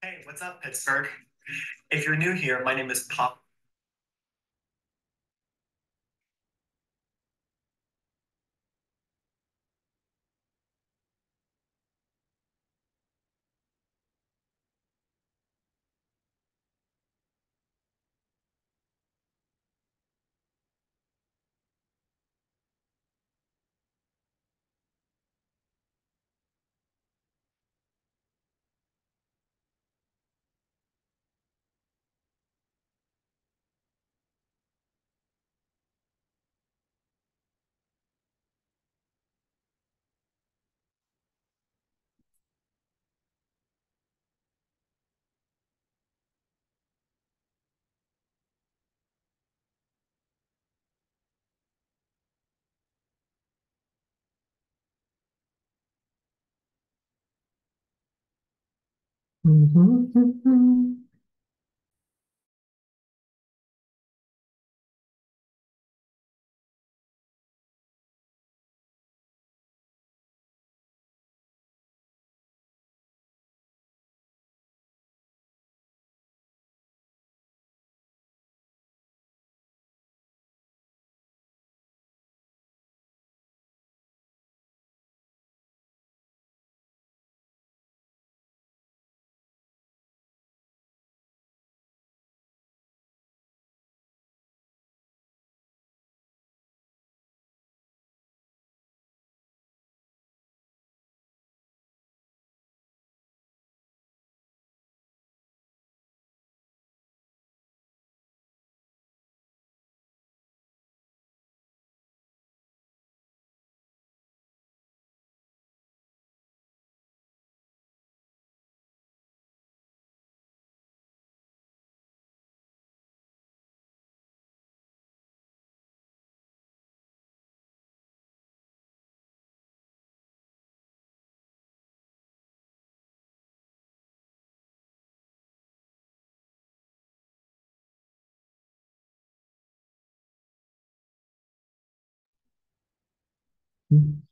Hey, what's up, Pittsburgh? If you're new here, my name is Pop. Mhm.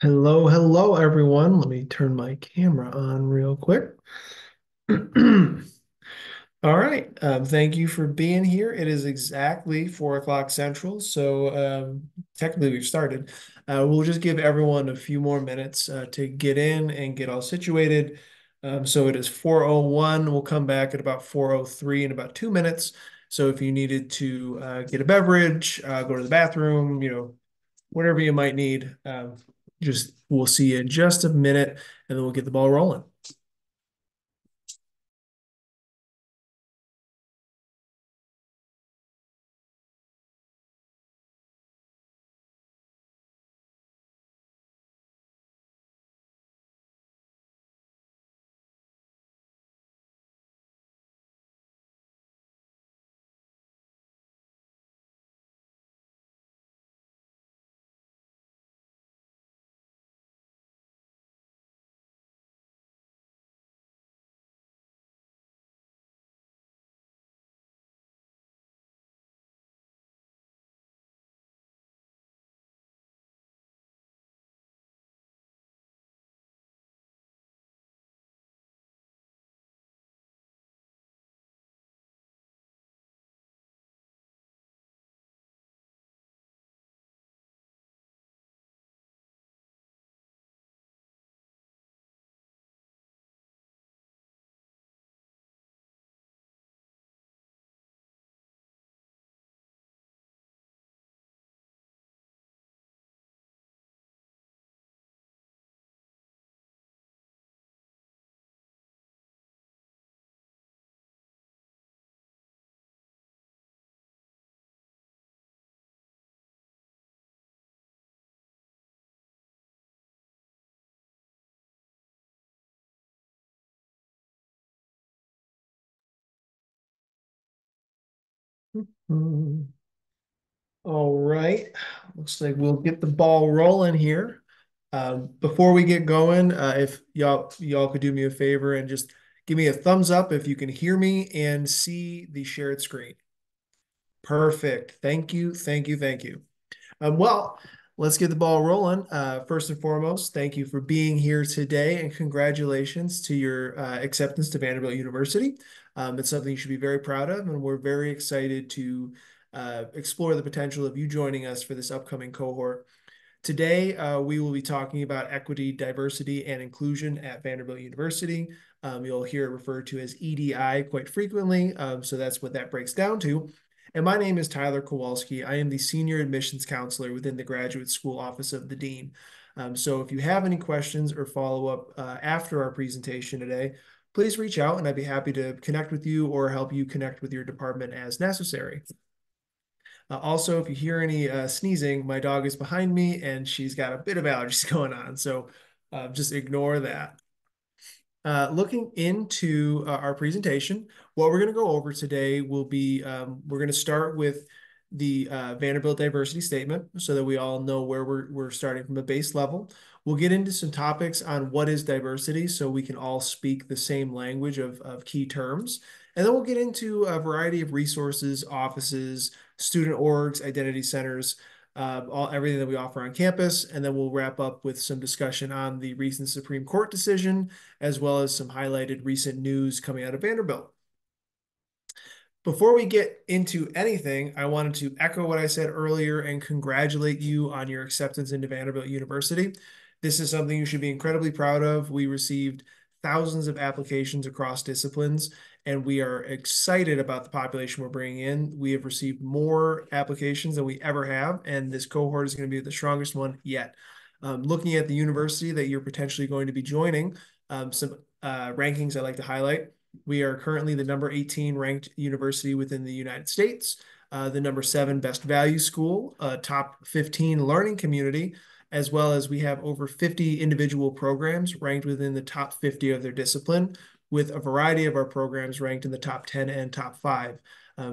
Hello, hello, everyone. Let me turn my camera on real quick. All right. Thank you for being here. It is exactly 4 o'clock Central, so technically we've started. We'll just give everyone a few more minutes to get in and get all situated. So it is 4:01. We'll come back at about 4:03 in about 2 minutes. So if you needed to get a beverage, go to the bathroom, whatever you might need. Just we'll see you in just a minute, and then we'll get the ball rolling. Hmm. All right. Looks like we'll get the ball rolling here. Before we get going, if y'all could do me a favor and just give me a thumbs up if you can hear me and see the shared screen. Perfect. Thank you. Thank you. Thank you. Well, Let's get the ball rolling. First and foremost, thank you for being here today and congratulations to your acceptance to Vanderbilt University. It's something you should be very proud of, and we're very excited to explore the potential of you joining us for this upcoming cohort. Today, we will be talking about equity, diversity, and inclusion at Vanderbilt University. You'll hear it referred to as EDI quite frequently, so that's what that breaks down to. And my name is Tyler Kowalski. I am the Senior Admissions Counselor within the Graduate School Office of the Dean. So if you have any questions or follow-up after our presentation today, please reach out and I'd be happy to connect with you or help you connect with your department as necessary. Also, if you hear any sneezing, my dog is behind me and she's got a bit of allergies going on. So just ignore that. Looking into our presentation, what we're going to go over today will be, we're going to start with the Vanderbilt diversity statement so that we all know where we're starting from a base level. We'll get into some topics on what is diversity so we can all speak the same language of key terms. And then we'll get into a variety of resources, offices, student orgs, identity centers, everything that we offer on campus. And then we'll wrap up with some discussion on the recent Supreme Court decision, as well as some highlighted recent news coming out of Vanderbilt. Before we get into anything, I wanted to echo what I said earlier and congratulate you on your acceptance into Vanderbilt University. This is something you should be incredibly proud of. We received thousands of applications across disciplines, and we are excited about the population we're bringing in. We have received more applications than we ever have, and this cohort is going to be the strongest one yet. Looking at the university that you're potentially going to be joining, some rankings I'd like to highlight. We are currently the number 18 ranked university within the United States, the number 7 best value school, top 15 learning community, as well as we have over 50 individual programs ranked within the top 50 of their discipline, with a variety of our programs ranked in the top 10 and top 5.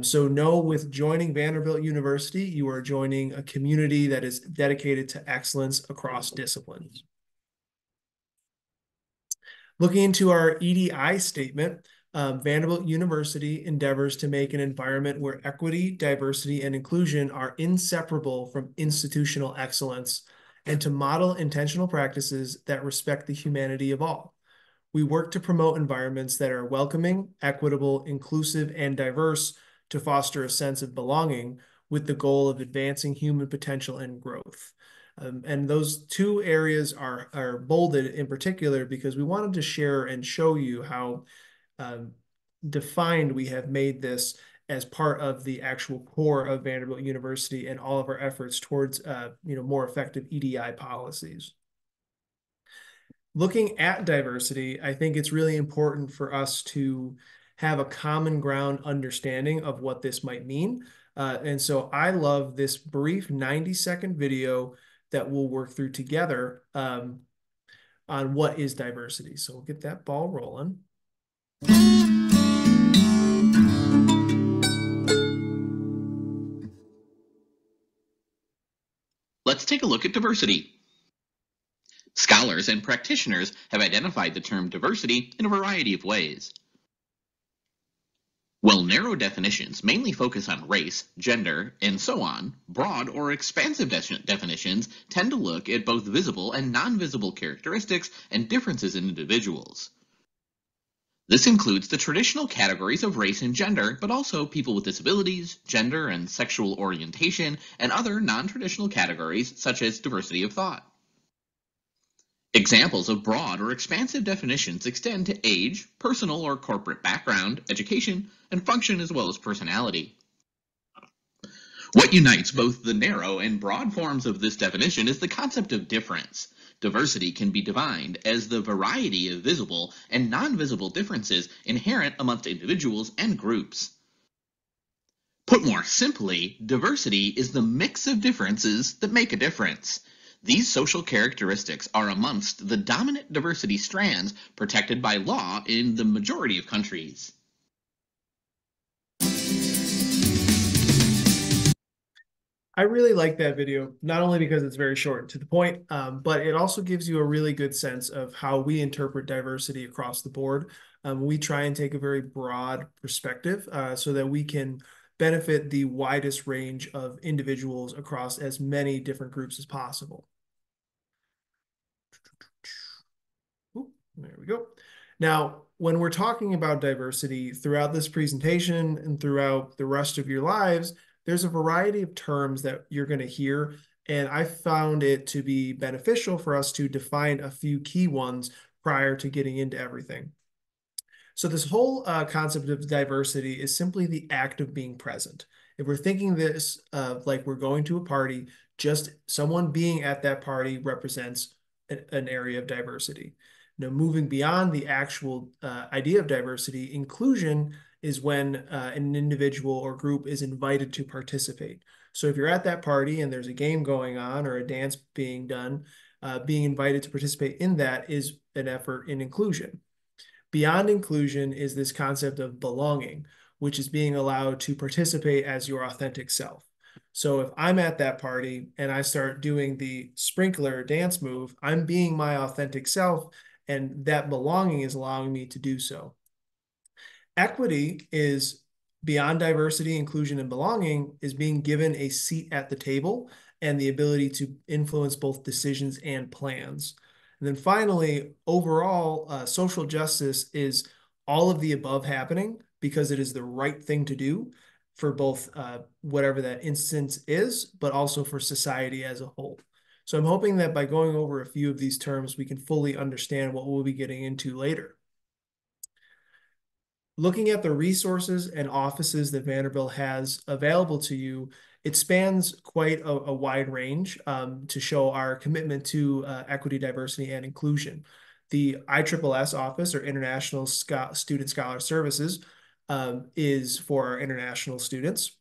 So know with joining Vanderbilt University, you are joining a community that is dedicated to excellence across disciplines. Looking into our EDI statement, Vanderbilt University endeavors to make an environment where equity, diversity, and inclusion are inseparable from institutional excellence and to model intentional practices that respect the humanity of all. We work to promote environments that are welcoming, equitable, inclusive, and diverse to foster a sense of belonging with the goal of advancing human potential and growth. And those two areas are bolded in particular because we wanted to share and show you how defined we have made this as part of the actual core of Vanderbilt University and all of our efforts towards more effective EDI policies. Looking at diversity, I think it's really important for us to have a common ground understanding of what this might mean. And so I love this brief 90-second video that we'll work through together on what is diversity. So we'll get that ball rolling. Let's take a look at diversity. Scholars and practitioners have identified the term diversity in a variety of ways. While narrow definitions mainly focus on race, gender, and so on, broad or expansive definitions tend to look at both visible and non-visible characteristics and differences in individuals. This includes the traditional categories of race and gender, but also people with disabilities, gender and sexual orientation, and other non-traditional categories such as diversity of thought. Examples of broad or expansive definitions extend to age, personal or corporate background, education, and function as well as personality. What unites both the narrow and broad forms of this definition is the concept of difference. Diversity can be defined as the variety of visible and non-visible differences inherent amongst individuals and groups. Put more simply, diversity is the mix of differences that make a difference. These social characteristics are amongst the dominant diversity strands protected by law in the majority of countries. I really like that video, not only because it's very short and to the point, but it also gives you a really good sense of how we interpret diversity across the board. We try and take a very broad perspective so that we can benefit the widest range of individuals across as many different groups as possible. Ooh, there we go. Now, when we're talking about diversity throughout this presentation and throughout the rest of your lives, there's a variety of terms that you're going to hear, and I found it to be beneficial for us to define a few key ones prior to getting into everything. So this whole concept of diversity is simply the act of being present. If we're thinking this like we're going to a party, just someone being at that party represents an area of diversity. Now, moving beyond the actual idea of diversity, inclusion is when an individual or group is invited to participate. So if you're at that party and there's a game going on or a dance being done, being invited to participate in that is an effort in inclusion. Beyond inclusion is this concept of belonging, which is being allowed to participate as your authentic self. So if I'm at that party and I start doing the sprinkler dance move, I'm being my authentic self, and that belonging is allowing me to do so. Equity is beyond diversity, inclusion, and belonging is being given a seat at the table and the ability to influence both decisions and plans. And then finally, overall, social justice is all of the above happening because it is the right thing to do for both whatever that instance is, but also for society as a whole. So I'm hoping that by going over a few of these terms, we can fully understand what we'll be getting into later. Looking at the resources and offices that Vanderbilt has available to you, it spans quite a wide range to show our commitment to equity, diversity, and inclusion. The ISSS office, or International Student Scholar Services, is for our international students.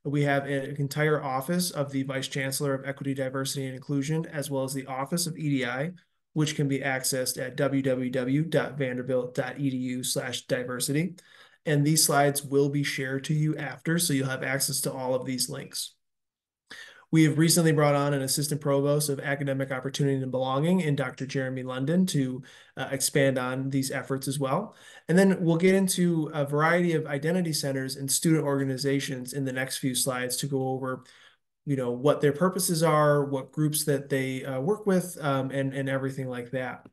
We have an entire office of the Vice Chancellor of Equity, Diversity, and Inclusion, as well as the Office of EDI, which can be accessed at www.vanderbilt.edu/diversity. And these slides will be shared to you after, so you'll have access to all of these links. We have recently brought on an assistant provost of academic opportunity and belonging in Dr. Jeremy London to expand on these efforts as well. And then we'll get into a variety of identity centers and student organizations in the next few slides to go over what their purposes are, what groups that they work with, and everything like that.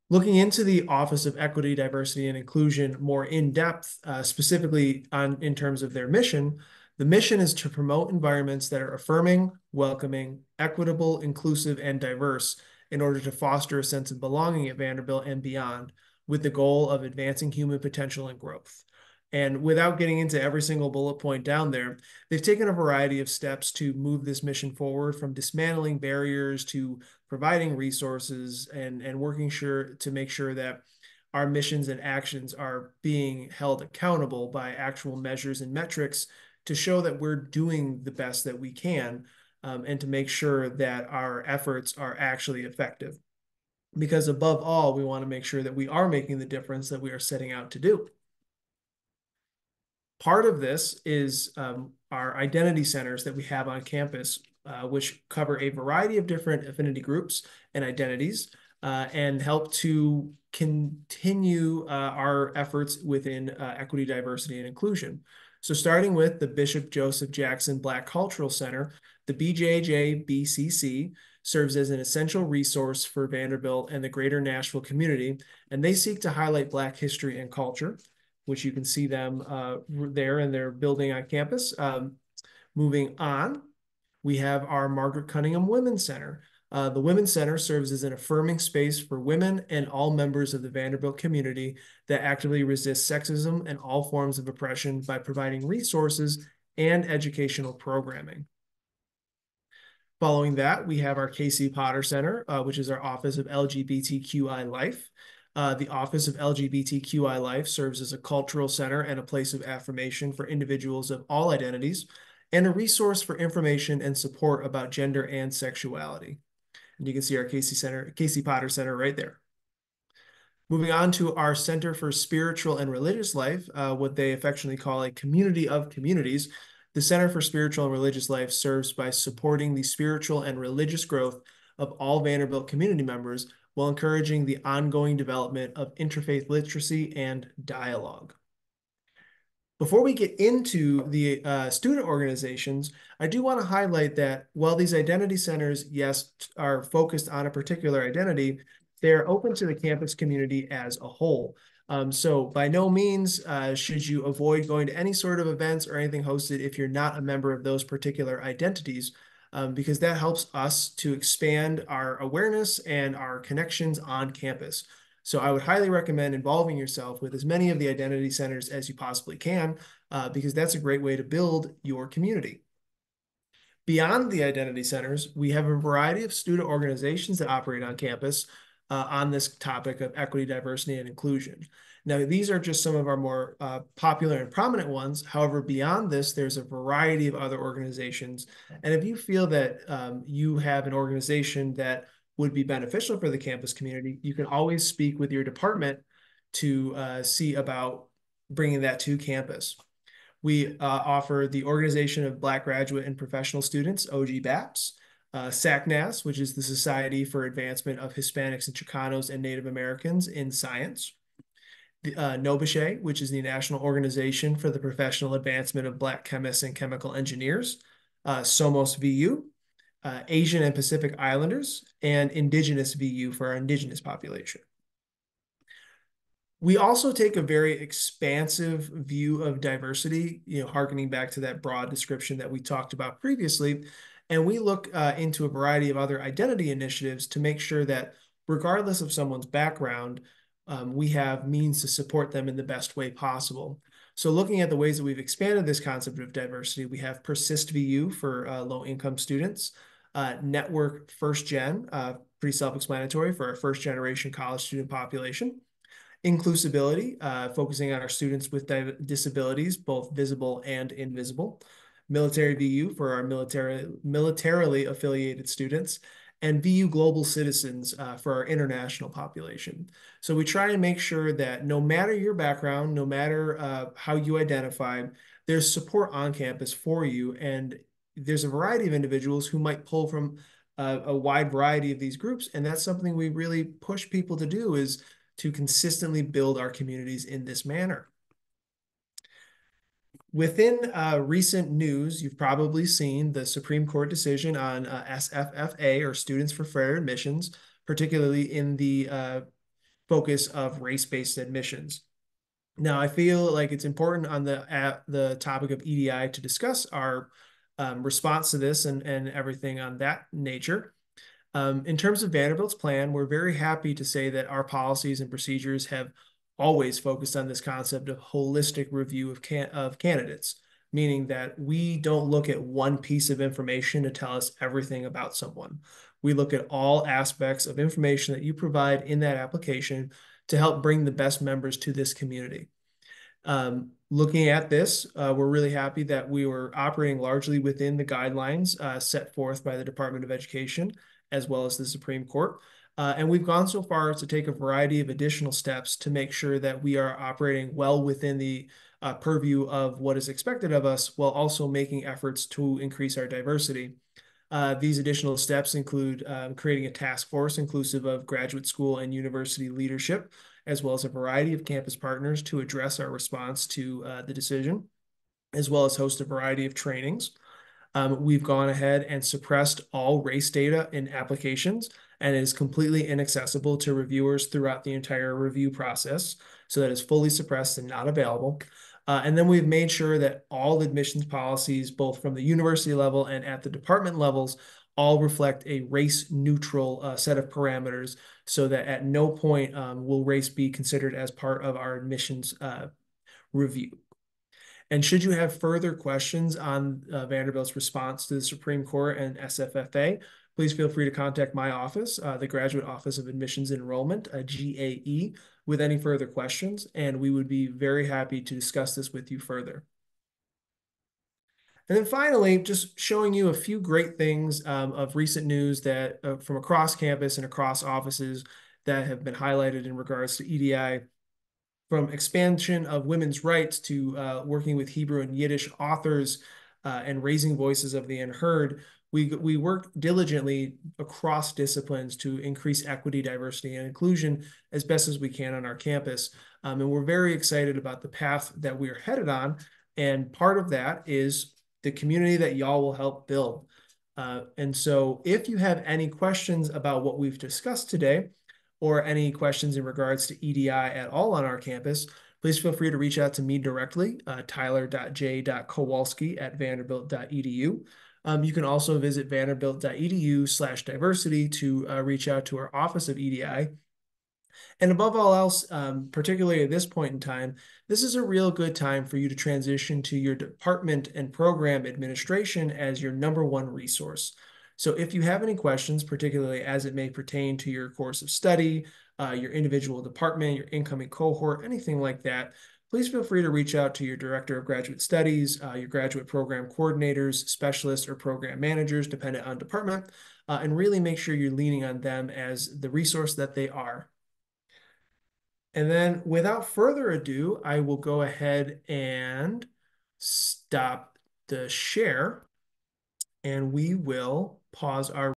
Looking into the Office of Equity, Diversity, and Inclusion more in depth, specifically in terms of their mission, the mission is to promote environments that are affirming, welcoming, equitable, inclusive, and diverse in order to foster a sense of belonging at Vanderbilt and beyond, with the goal of advancing human potential and growth. And without getting into every single bullet point down there, they've taken a variety of steps to move this mission forward, from dismantling barriers to providing resources and working to make sure that our missions and actions are being held accountable by actual measures and metrics to show that we're doing the best that we can, and to make sure that our efforts are actually effective. Because above all, we want to make sure that we are making the difference that we are setting out to do. Part of this is our identity centers that we have on campus, which cover a variety of different affinity groups and identities, and help to continue our efforts within equity, diversity, and inclusion. So starting with the Bishop Joseph Jackson Black Cultural Center, the BJJ-BCC serves as an essential resource for Vanderbilt and the greater Nashville community, and they seek to highlight Black history and culture, which you can see them there in their building on campus. Moving on, we have our Margaret Cunningham Women's Center. The Women's Center serves as an affirming space for women and all members of the Vanderbilt community that actively resist sexism and all forms of oppression by providing resources and educational programming. Following that, we have our Casey Potter Center, which is our Office of LGBTQI Life. The Office of LGBTQI Life serves as a cultural center and a place of affirmation for individuals of all identities, and a resource for information and support about gender and sexuality. And you can see our Casey Potter Center right there. Moving on to our Center for Spiritual and Religious Life, what they affectionately call a community of communities. The Center for Spiritual and Religious Life serves by supporting the spiritual and religious growth of all Vanderbilt community members while encouraging the ongoing development of interfaith literacy and dialogue. Before we get into the student organizations, I do want to highlight that while these identity centers, yes, are focused on a particular identity, they're open to the campus community as a whole. So by no means should you avoid going to any sort of events or anything hosted if you're not a member of those particular identities, because that helps us to expand our awareness and our connections on campus. So I would highly recommend involving yourself with as many of the identity centers as you possibly can, because that's a great way to build your community. Beyond the identity centers, we have a variety of student organizations that operate on campus on this topic of equity, diversity, and inclusion. Now, these are just some of our more popular and prominent ones. However, beyond this, there's a variety of other organizations. And if you feel that you have an organization that would be beneficial for the campus community, you can always speak with your department to see about bringing that to campus. We offer the Organization of Black Graduate and Professional Students, OG-BAPS, SACNAS, which is the Society for Advancement of Hispanics and Chicanos and Native Americans in Science, NOBISHE, which is the National Organization for the Professional Advancement of Black Chemists and Chemical Engineers, SOMOS VU, Asian and Pacific Islanders, and Indigenous VU for our Indigenous population. We also take a very expansive view of diversity, harkening back to that broad description that we talked about previously. And we look into a variety of other identity initiatives to make sure that regardless of someone's background, we have means to support them in the best way possible. So looking at the ways that we've expanded this concept of diversity, we have Persist VU for low-income students, Network First Gen, pretty self-explanatory for our first-generation college student population. Inclusivity, focusing on our students with disabilities, both visible and invisible. Military VU for our militarily affiliated students, and VU Global Citizens for our international population. So we try and make sure that no matter your background, no matter how you identify, there's support on campus for you. And there's a variety of individuals who might pull from a wide variety of these groups. And that's something we really push people to do, is to consistently build our communities in this manner. Within recent news, you've probably seen the Supreme Court decision on SFFA, or Students for Fair Admissions, particularly in the focus of race-based admissions. Now, I feel like it's important on the topic of EDI to discuss our response to this and everything on that nature. In terms of Vanderbilt's plan, we're very happy to say that our policies and procedures have always focused on this concept of holistic review of candidates, meaning that we don't look at one piece of information to tell us everything about someone. We look at all aspects of information that you provide in that application to help bring the best members to this community. Looking at this, we're really happy that we were operating largely within the guidelines set forth by the Department of Education, as well as the Supreme Court. And we've gone so far as to take a variety of additional steps to make sure that we are operating well within the purview of what is expected of us, while also making efforts to increase our diversity. These additional steps include creating a task force inclusive of graduate school and university leadership, as well as a variety of campus partners to address our response to the decision, as well as host a variety of trainings. We've gone ahead and suppressed all race data in applications, and it is completely inaccessible to reviewers throughout the entire review process. So that is fully suppressed and not available. And then we've made sure that all admissions policies, both from the university level and at the department levels, all reflect a race-neutral set of parameters, so that at no point will race be considered as part of our admissions review. And should you have further questions on Vanderbilt's response to the Supreme Court and SFFA, please feel free to contact my office, the Graduate Office of Admissions and Enrollment, GAE, with any further questions, and we would be very happy to discuss this with you further. And then finally, just showing you a few great things of recent news that from across campus and across offices that have been highlighted in regards to EDI. From expansion of women's rights to working with Hebrew and Yiddish authors and raising voices of the unheard, we work diligently across disciplines to increase equity, diversity, and inclusion as best as we can on our campus. And we're very excited about the path that we are headed on, And part of that is the community that y'all will help build. And so if you have any questions about what we've discussed today, or any questions in regards to EDI at all on our campus, please feel free to reach out to me directly, tyler.j.kowalski@vanderbilt.edu. You can also visit vanderbilt.edu/diversity to reach out to our Office of EDI. And above all else, particularly at this point in time, this is a real good time for you to transition to your department and program administration as your #1 resource. So if you have any questions, particularly as it may pertain to your course of study, your individual department, your incoming cohort, anything like that, please feel free to reach out to your Director of Graduate Studies, your graduate program coordinators, specialists, or program managers, dependent on department, and really make sure you're leaning on them as the resource that they are. And then without further ado, I will go ahead and stop the share, and we will pause our